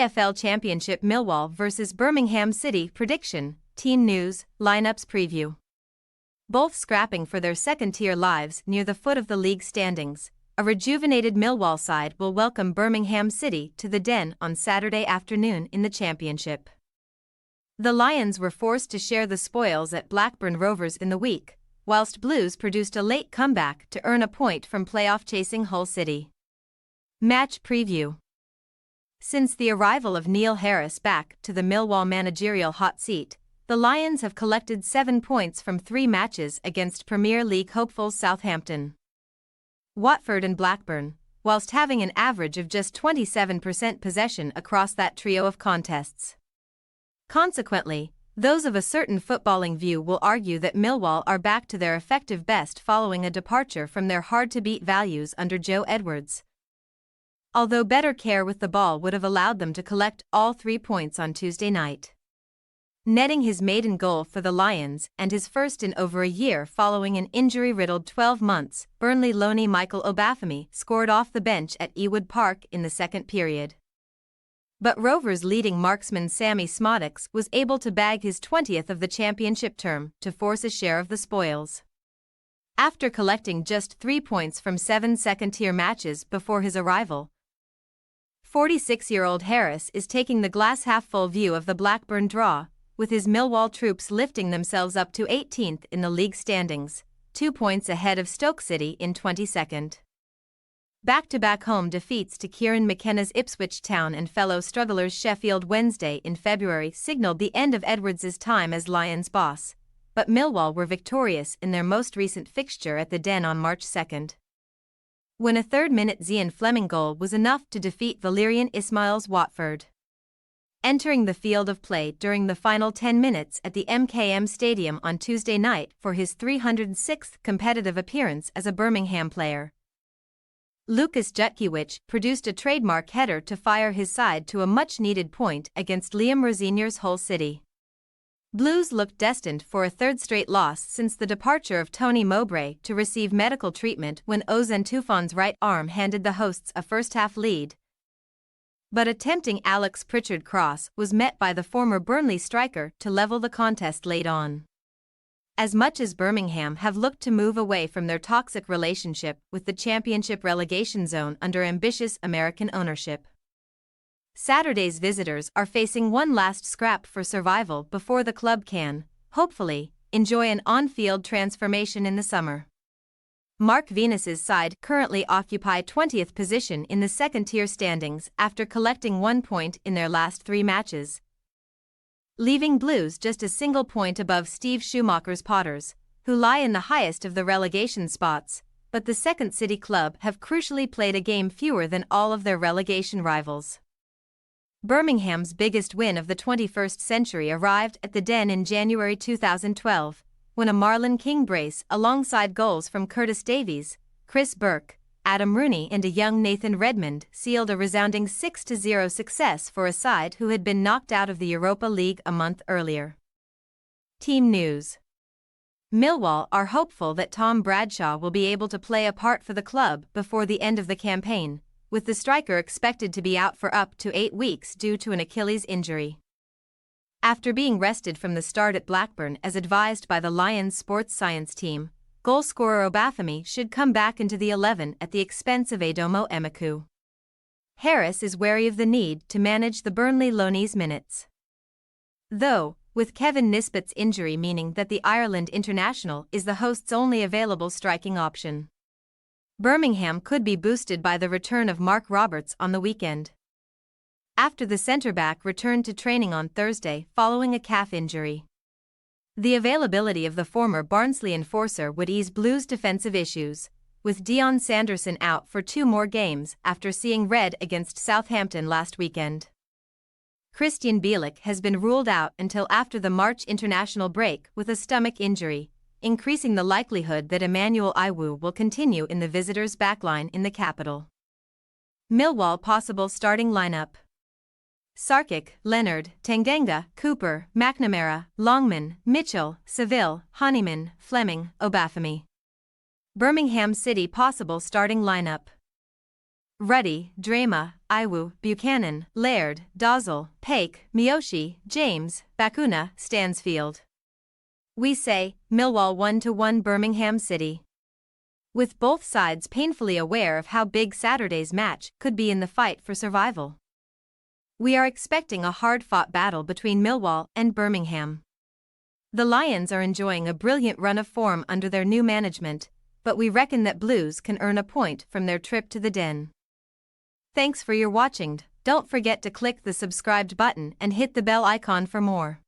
EFL Championship Millwall vs Birmingham City prediction, team news, lineups preview. Both scrapping for their second-tier lives near the foot of the league standings, a rejuvenated Millwall side will welcome Birmingham City to the Den on Saturday afternoon in the Championship. The Lions were forced to share the spoils at Blackburn Rovers in the week, whilst Blues produced a late comeback to earn a point from playoff-chasing Hull City. Match preview. Since the arrival of Neil Harris back to the Millwall managerial hot seat, the Lions have collected 7 points from 3 matches against Premier League hopefuls Southampton, Watford and Blackburn, whilst having an average of just 27% possession across that trio of contests. Consequently, those of a certain footballing view will argue that Millwall are back to their effective best following a departure from their hard-to-beat values under Joe Edwards. Although better care with the ball would have allowed them to collect all 3 points on Tuesday night. Netting his maiden goal for the Lions and his first in over a year following an injury-riddled 12 months, Burnley loanee Michael Obafemi scored off the bench at Ewood Park in the second period. But Rovers' leading marksman Sammy Smodics was able to bag his 20th of the championship term to force a share of the spoils. After collecting just 3 points from 7 second-tier matches before his arrival, 46-year-old Harris is taking the glass-half-full view of the Blackburn draw, with his Millwall troops lifting themselves up to 18th in the league standings, 2 points ahead of Stoke City in 22nd. Back-to-back home defeats to Kieran McKenna's Ipswich Town and fellow strugglers Sheffield Wednesday in February signalled the end of Edwards' time as Lions boss, but Millwall were victorious in their most recent fixture at the Den on March 2nd. When a third-minute Zian Fleming goal was enough to defeat Valérien Ismail's Watford. Entering the field of play during the final 10 minutes at the MKM Stadium on Tuesday night for his 306th competitive appearance as a Birmingham player, Lukas Jutkiewicz produced a trademark header to fire his side to a much-needed point against Liam Rosenior's Hull City. Blues looked destined for a third straight loss since the departure of Tony Mowbray to receive medical treatment when Ozan Tufan's right arm handed the hosts a first-half lead. But a tempting Alex Pritchard cross was met by the former Burnley striker to level the contest late on. As much as Birmingham have looked to move away from their toxic relationship with the Championship relegation zone under ambitious American ownership, Saturday's visitors are facing one last scrap for survival before the club can, hopefully, enjoy an on-field transformation in the summer. Mark Venus's side currently occupy 20th position in the second-tier standings after collecting 1 point in their last 3 matches, leaving Blues just a single point above Steve Schumacher's Potters, who lie in the highest of the relegation spots, but the second city club have crucially played a game fewer than all of their relegation rivals. Birmingham's biggest win of the 21st century arrived at the Den in January 2012, when a Marlon King brace alongside goals from Curtis Davies, Chris Burke, Adam Rooney and a young Nathan Redmond sealed a resounding 6-0 success for a side who had been knocked out of the Europa League a month earlier. Team news. Millwall are hopeful that Tom Bradshaw will be able to play a part for the club before the end of the campaign, with the striker expected to be out for up to 8 weeks due to an Achilles injury. After being rested from the start at Blackburn as advised by the Lions sports science team, goalscorer Obafemi should come back into the 11 at the expense of Adomo Emeku. Harris is wary of the need to manage the Burnley loanee's minutes, though, with Kevin Nisbet's injury meaning that the Ireland international is the host's only available striking option. Birmingham could be boosted by the return of Mark Roberts on the weekend, after the centre-back returned to training on Thursday following a calf injury. The availability of the former Barnsley enforcer would ease Blues' defensive issues, with Dion Sanderson out for 2 more games after seeing red against Southampton last weekend. Christian Bielik has been ruled out until after the March international break with a stomach injury, increasing the likelihood that Emmanuel Iwu will continue in the visitors' backline in the capital. Millwall possible starting lineup: Sarkic, Leonard, Tanganga, Cooper, McNamara, Longman, Mitchell, Seville, Honeyman, Fleming, Obafemi. Birmingham City possible starting lineup: Ruddy, Drama, Iwu, Buchanan, Laird, Dozzell, Paik, Miyoshi, James, Bakuna, Stansfield. We say, Millwall 1-1 Birmingham City. With both sides painfully aware of how big Saturday's match could be in the fight for survival. We are expecting a hard-fought battle between Millwall and Birmingham. The Lions are enjoying a brilliant run of form under their new management, but we reckon that Blues can earn a point from their trip to the Den. Thanks for your watching. Don't forget to click the subscribed button and hit the bell icon for more.